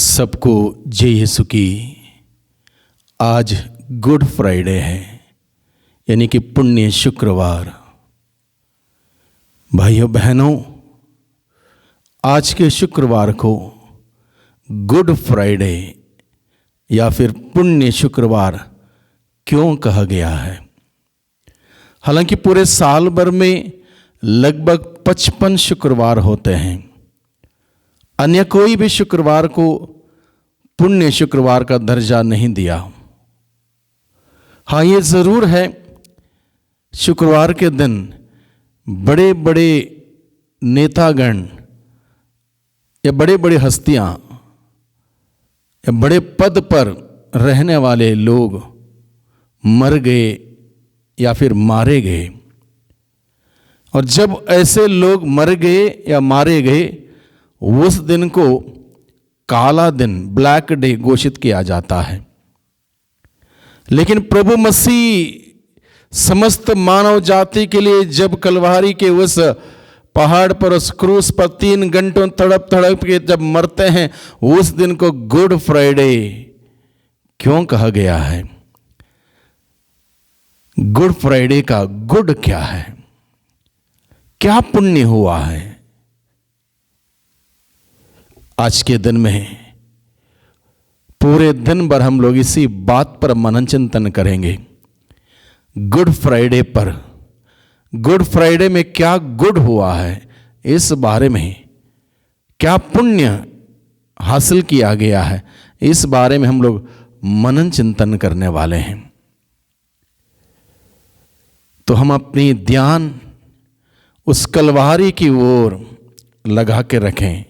सबको जय यीशु की। आज गुड फ्राइडे है, यानी कि पुण्य शुक्रवार। भाइयों बहनों, आज के शुक्रवार को गुड फ्राइडे या फिर पुण्य शुक्रवार क्यों कहा गया है? हालांकि पूरे साल भर में लगभग 55 शुक्रवार होते हैं। अन्य कोई भी शुक्रवार को पुण्य शुक्रवार का दर्जा नहीं दिया। हाँ, ये ज़रूर है, शुक्रवार के दिन बड़े बड़े नेतागण या बड़े बड़े हस्तियां या बड़े पद पर रहने वाले लोग मर गए या फिर मारे गए। और जब ऐसे लोग मर गए या मारे गए, उस दिन को काला दिन, ब्लैक डे घोषित किया जाता है। लेकिन प्रभु मसीह समस्त मानव जाति के लिए जब कलवारी के उस पहाड़ पर, उस क्रूस पर 3 घंटों तड़प तड़प के जब मरते हैं, उस दिन को गुड फ्राइडे क्यों कहा गया है? गुड फ्राइडे का गुड क्या है? क्या पुण्य हुआ है? आज के दिन में पूरे दिन भर हम लोग इसी बात पर मनन चिंतन करेंगे। गुड फ्राइडे पर, गुड फ्राइडे में क्या गुड हुआ है, इस बारे में क्या पुण्य हासिल किया गया है, इस बारे में हम लोग मनन चिंतन करने वाले हैं। तो हम अपनी ध्यान उस कलवारी की ओर लगा के रखें।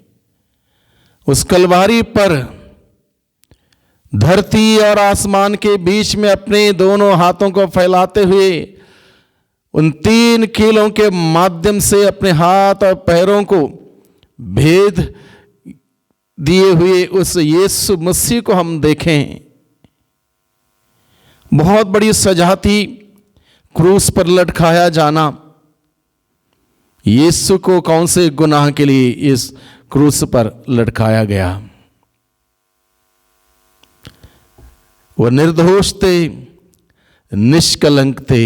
उस कलवारी पर धरती और आसमान के बीच में अपने दोनों हाथों को फैलाते हुए उन 3 कीलों के माध्यम से अपने हाथ और पैरों को भेद दिए हुए उस यीशु मसीह को हम देखें। बहुत बड़ी सजा थी क्रूस पर लटकाया जाना। यीशु को कौन से गुनाह के लिए इस क्रूस पर लटकाया गया? वो निर्दोष थे, निष्कलंक थे,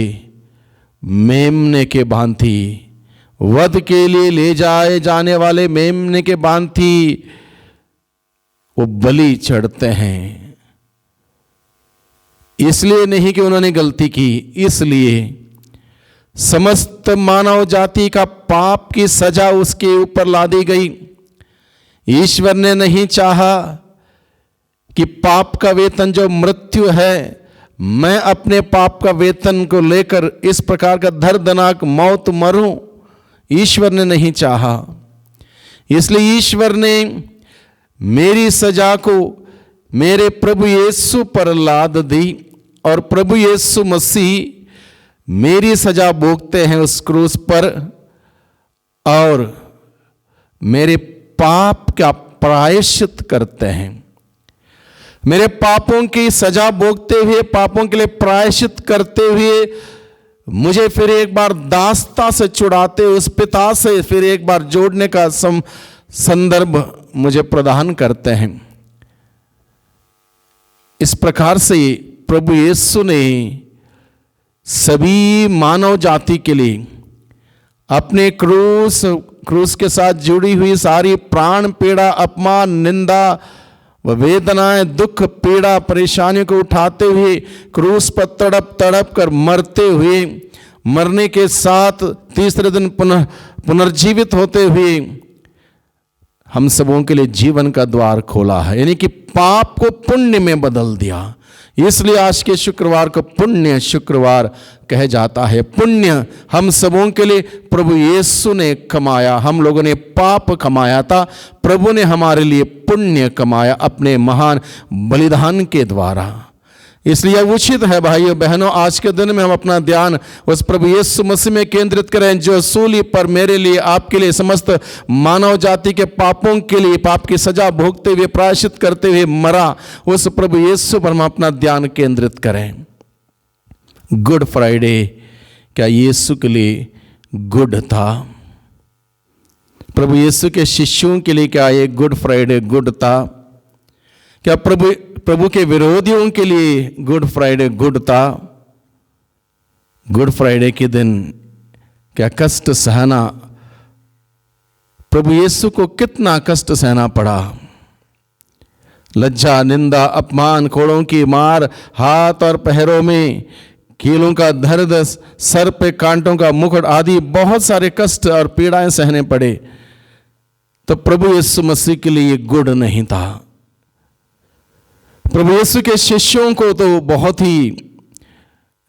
मेमने के भांति, वध के लिए ले जाए जाने वाले मेमने के भांति वो बलि चढ़ते हैं। इसलिए नहीं कि उन्होंने गलती की, इसलिए समस्त मानव जाति का पाप की सजा उसके ऊपर ला दी गई। ईश्वर ने नहीं चाहा कि पाप का वेतन जो मृत्यु है, मैं अपने पाप का वेतन को लेकर इस प्रकार का दर्दनाक मौत मरूं। ईश्वर ने नहीं चाहा, इसलिए ईश्वर ने मेरी सजा को मेरे प्रभु यीशु पर लाद दी और प्रभु यीशु मसीह मेरी सजा भोगते हैं उस क्रूस पर और मेरे पाप का प्रायश्चित करते हैं। मेरे पापों की सजा भोगते हुए, पापों के लिए प्रायश्चित करते हुए मुझे फिर एक बार दासता से छुड़ाते, उस पिता से फिर एक बार जोड़ने का संदर्भ मुझे प्रदान करते हैं। इस प्रकार से प्रभु यीशु ने सभी मानव जाति के लिए अपने क्रूस के साथ जुड़ी हुई सारी प्राण पीड़ा, अपमान, निंदा व वेदनाएं, दुख, पीड़ा, परेशानियों को उठाते हुए क्रूस पर तड़प तड़प कर मरते हुए, मरने के साथ तीसरे दिन पुनर्जीवित होते हुए हम सबों के लिए जीवन का द्वार खोला है, यानी कि पाप को पुण्य में बदल दिया। इसलिए आज के शुक्रवार को पुण्य शुक्रवार कहा जाता है। पुण्य हम सबों के लिए प्रभु यीशु ने कमाया। हम लोगों ने पाप कमाया था, प्रभु ने हमारे लिए पुण्य कमाया अपने महान बलिदान के द्वारा। इसलिए उचित है भाइयों बहनों, आज के दिन में हम अपना ध्यान उस प्रभु यीशु मसीह में केंद्रित करें, जो सूली पर मेरे लिए, आपके लिए, समस्त मानव जाति के पापों के लिए पाप की सजा भोगते हुए, प्रायश्चित करते हुए मरा। उस प्रभु यीशु पर हम अपना ध्यान केंद्रित करें। गुड फ्राइडे क्या यीशु के लिए गुड था? प्रभु यीशु के शिष्यों के लिए क्या ये गुड फ्राइडे गुड था? क्या प्रभु के विरोधियों के लिए गुड फ्राइडे गुड था? गुड फ्राइडे के दिन क्या कष्ट सहना, प्रभु यीशु को कितना कष्ट सहना पड़ा। लज्जा, निंदा, अपमान, कोड़ों की मार, हाथ और पैरों में कीलों का दर्द, सर पे कांटों का मुकुट आदि बहुत सारे कष्ट और पीड़ाएं सहने पड़े। तो प्रभु यीशु मसीह के लिए गुड नहीं था। प्रभु यीशु के शिष्यों को तो बहुत ही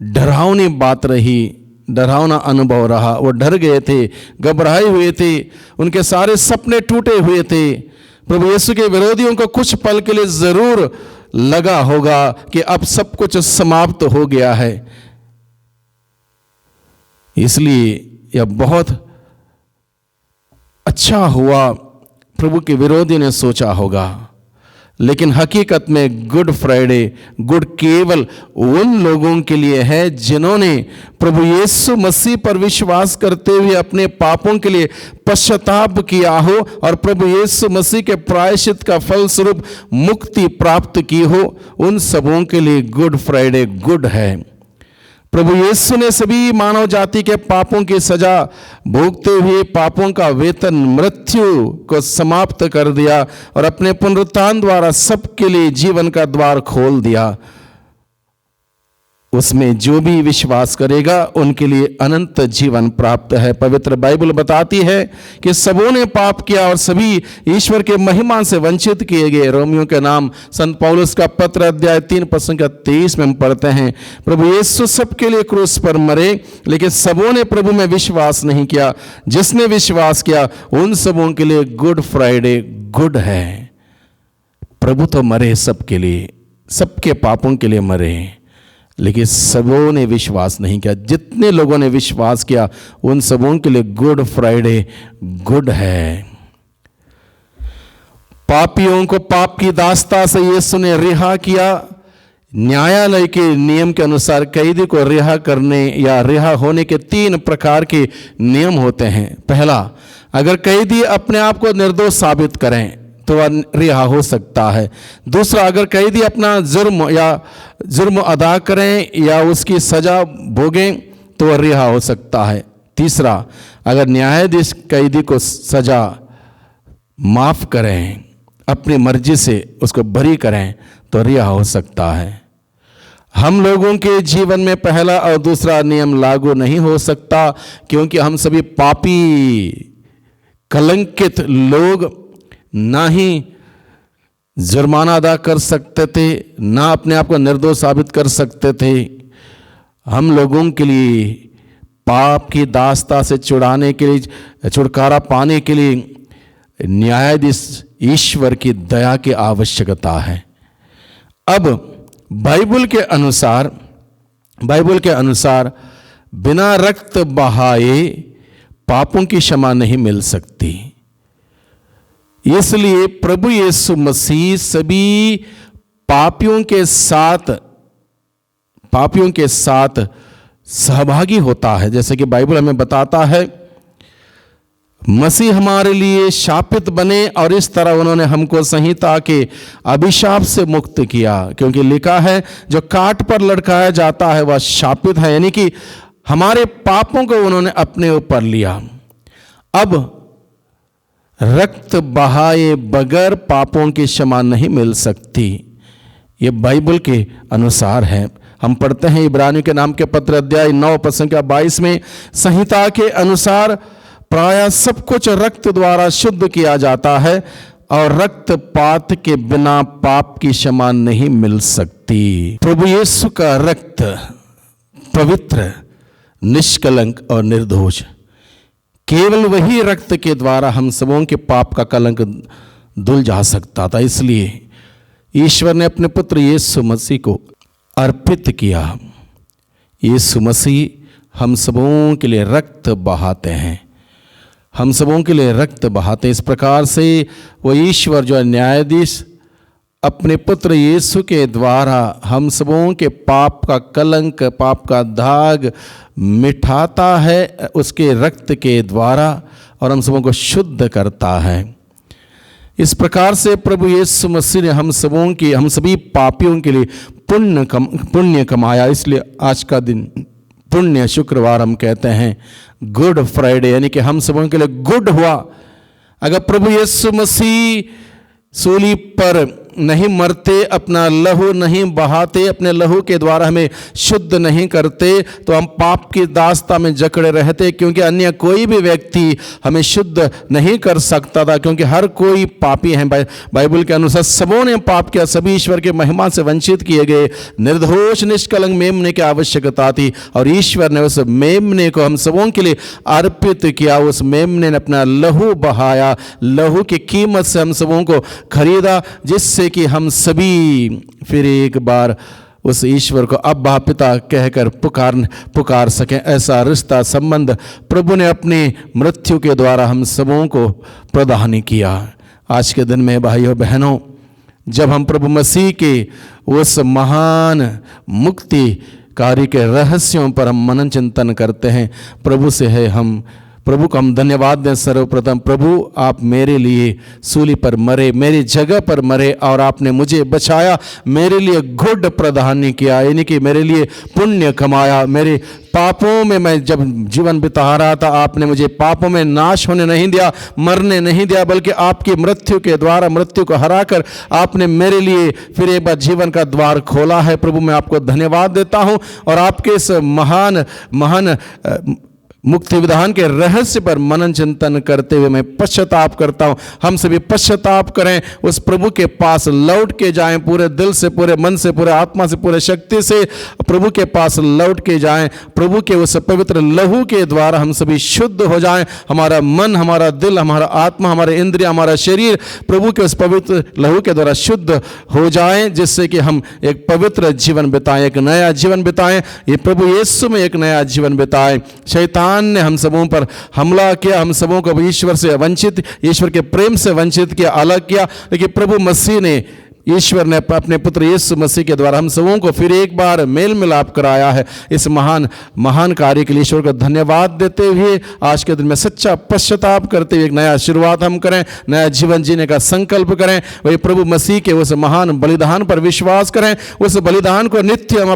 डरावनी बात रही, डरावना अनुभव रहा। वो डर गए थे, घबराए हुए थे, उनके सारे सपने टूटे हुए थे। प्रभु यीशु के विरोधियों को कुछ पल के लिए जरूर लगा होगा कि अब सब कुछ समाप्त हो गया है। इसलिए यह बहुत अच्छा हुआ, प्रभु के विरोधी ने सोचा होगा। लेकिन हकीकत में गुड फ्राइडे गुड केवल उन लोगों के लिए है जिन्होंने प्रभु यीशु मसीह पर विश्वास करते हुए अपने पापों के लिए पश्चाताप किया हो और प्रभु यीशु मसीह के प्रायश्चित का फलस्वरूप मुक्ति प्राप्त की हो। उन सबों के लिए गुड फ्राइडे गुड है। प्रभु यीशु ने सभी मानव जाति के पापों की सजा भोगते हुए पापों का वेतन मृत्यु को समाप्त कर दिया और अपने पुनरुत्थान द्वारा सबके लिए जीवन का द्वार खोल दिया। उसमें जो भी विश्वास करेगा उनके लिए अनंत जीवन प्राप्त है। पवित्र बाइबल बताती है कि सबों ने पाप किया और सभी ईश्वर के महिमा से वंचित किए गए। रोमियो के नाम संत पौलुस का पत्र अध्याय 3:23 में हम पढ़ते हैं, प्रभु यीशु सबके लिए क्रूस पर मरे, लेकिन सबों ने प्रभु में विश्वास नहीं किया। जिसने विश्वास किया उन सबों के लिए गुड फ्राइडे गुड है। प्रभु तो मरे सबके लिए, सबके पापों के लिए मरे, लेकिन सबों ने विश्वास नहीं किया। जितने लोगों ने विश्वास किया उन सबों के लिए गुड फ्राइडे गुड है। पापियों को पाप की दास्ता से यीशु ने रिहा किया। न्यायालय के नियम के अनुसार कैदी को रिहा करने या रिहा होने के 3 प्रकार के नियम होते हैं। पहला, अगर कैदी अपने आप को निर्दोष साबित करें तो वह रिहा हो सकता है। दूसरा, अगर कैदी अपना जुर्म अदा करें या उसकी सजा भोगें तो वह रिहा हो सकता है। तीसरा, अगर न्यायाधीश कैदी को सजा माफ करें, अपनी मर्जी से उसको बरी करें तो रिहा हो सकता है। हम लोगों के जीवन में पहला और दूसरा नियम लागू नहीं हो सकता, क्योंकि हम सभी पापी कलंकित लोग ना ही जुर्माना अदा कर सकते थे, ना अपने आप को निर्दोष साबित कर सकते थे। हम लोगों के लिए पाप की दास्ता से छुटकारा पाने के लिए न्यायाधीश ईश्वर की दया की आवश्यकता है। अब बाइबल के अनुसार बिना रक्त बहाए पापों की क्षमा नहीं मिल सकती। इसलिए प्रभु यीशु मसीह सभी पापियों के साथ सहभागी होता है। जैसे कि बाइबल हमें बताता है, मसीह हमारे लिए शापित बने और इस तरह उन्होंने हमको संहिता के अभिशाप से मुक्त किया। क्योंकि लिखा है, जो काट पर लटकाया जाता है वह शापित है, यानी कि हमारे पापों को उन्होंने अपने ऊपर लिया। अब रक्त बहाए बगैर पापों की क्षमा नहीं मिल सकती। ये बाइबल के अनुसार है। हम पढ़ते हैं इब्रानियों के नाम के पत्र अध्याय 9:22 में, संहिता के अनुसार प्रायः सब कुछ रक्त द्वारा शुद्ध किया जाता है और रक्तपात के बिना पाप की क्षमा नहीं मिल सकती। प्रभु यीशु का रक्त पवित्र, निष्कलंक और निर्दोष, केवल वही रक्त के द्वारा हम सबों के पाप का कलंक धुल जा सकता था। इसलिए ईश्वर ने अपने पुत्र यीशु मसीह को अर्पित किया। यीशु मसीह हम सबों के लिए रक्त बहाते हैं, हम सबों के लिए रक्त बहाते। इस प्रकार से वो ईश्वर जो न्यायाधीश अपने पुत्र यीशु के द्वारा हम सबों के पाप का कलंक, पाप का दाग मिटाता है उसके रक्त के द्वारा, और हम सबों को शुद्ध करता है। इस प्रकार से प्रभु यीशु मसीह ने हम सभी पापियों के लिए पुण्य कमाया। इसलिए आज का दिन पुण्य शुक्रवार हम कहते हैं, गुड फ्राइडे, यानी कि हम सबों के लिए गुड हुआ। अगर प्रभु यीशु मसीह सूली पर नहीं मरते, अपना लहू नहीं बहाते, अपने लहू के द्वारा हमें शुद्ध नहीं करते, तो हम पाप की दास्ता में जकड़े रहते, क्योंकि अन्य कोई भी व्यक्ति हमें शुद्ध नहीं कर सकता था, क्योंकि हर कोई पापी है। बाइबल के अनुसार सबों ने पाप किया, सभी ईश्वर के महिमा से वंचित किए गए। निर्दोष निष्कलंक मेमने की आवश्यकता थी और ईश्वर ने उस मेमने को हम सबों के लिए अर्पित किया। उस मेमने ने अपना लहू बहाया, लहू की कीमत से हम सबों को खरीदा, जिससे कि हम सभी फिर एक बार उस ईश्वर को अब्बा पिता कहकर पुकार सकें। ऐसा रिश्ता संबंध प्रभु ने अपनी मृत्यु के द्वारा हम सबों को प्रदान किया। आज के दिन में भाइयों बहनों, जब हम प्रभु मसीह के उस महान मुक्ति कार्य के रहस्यों पर हम मनन चिंतन करते हैं, प्रभु को हम धन्यवाद दें। सर्वप्रथम प्रभु, आप मेरे लिए सूली पर मरे, मेरी जगह पर मरे, और आपने मुझे बचाया, मेरे लिए गुड प्रदान किया, यानी कि मेरे लिए पुण्य कमाया। मेरे पापों में मैं जब जीवन बिता रहा था, आपने मुझे पापों में नाश होने नहीं दिया, मरने नहीं दिया, बल्कि आपकी मृत्यु के द्वारा मृत्यु को हराकर आपने मेरे लिए फिर एक बार जीवन का द्वार खोला है। प्रभु, मैं आपको धन्यवाद देता हूँ और आपके इस महान मुक्ति विधान के रहस्य पर मनन चिंतन करते हुए मैं पश्चाताप करता हूँ। हम सभी पश्चाताप करें, उस प्रभु के पास लौट के जाएं, पूरे दिल से, पूरे मन से, पूरे आत्मा से, पूरे शक्ति से प्रभु के पास लौट के जाएं। प्रभु के उस पवित्र लहू के द्वारा हम सभी शुद्ध हो जाएं। हमारा मन, हमारा दिल, हमारा आत्मा, हमारे इंद्रिय, हमारा शरीर प्रभु के उस पवित्र लहू के द्वारा शुद्ध हो जाएं, जिससे कि हम एक पवित्र जीवन बिताएं, एक नया जीवन बिताएं। ये प्रभु यीशु में एक नया जीवन बिताएं। शैतान ने हम सबों पर हमला किया, हम सबों को ईश्वर से वंचित, ईश्वर के प्रेम से वंचित किया, अलग किया, लेकिन प्रभु मसीह ने, ईश्वर ने अपने पुत्र यीशु मसीह के द्वारा हम सबों को फिर एक बार मेल मिलाप कराया है। इस महान कार्य के लिए ईश्वर का धन्यवाद देते हुए आज के दिन में सच्चा पश्चाताप करते हुए एक नया शुरुआत हम करें, नया जीवन जीने का संकल्प करें। वही प्रभु मसीह के उस महान बलिदान पर विश्वास करें, उस बलिदान को नित्य हम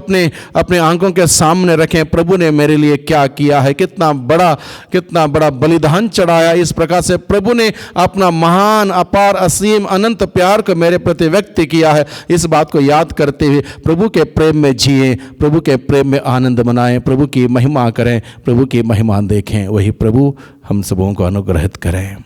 अपने आंखों के सामने रखें। प्रभु ने मेरे लिए क्या किया है, कितना बड़ा बलिदान चढ़ाया। इस प्रकार से प्रभु ने अपना महान, अपार, असीम, अनंत प्यार को मेरे प्रति व्यक्त किया है। इस बात को याद करते हुए प्रभु के प्रेम में जिएं, प्रभु के प्रेम में आनंद मनाएं, प्रभु की महिमा करें, प्रभु की महिमा देखें। वही प्रभु हम सबों को अनुग्रहित करें।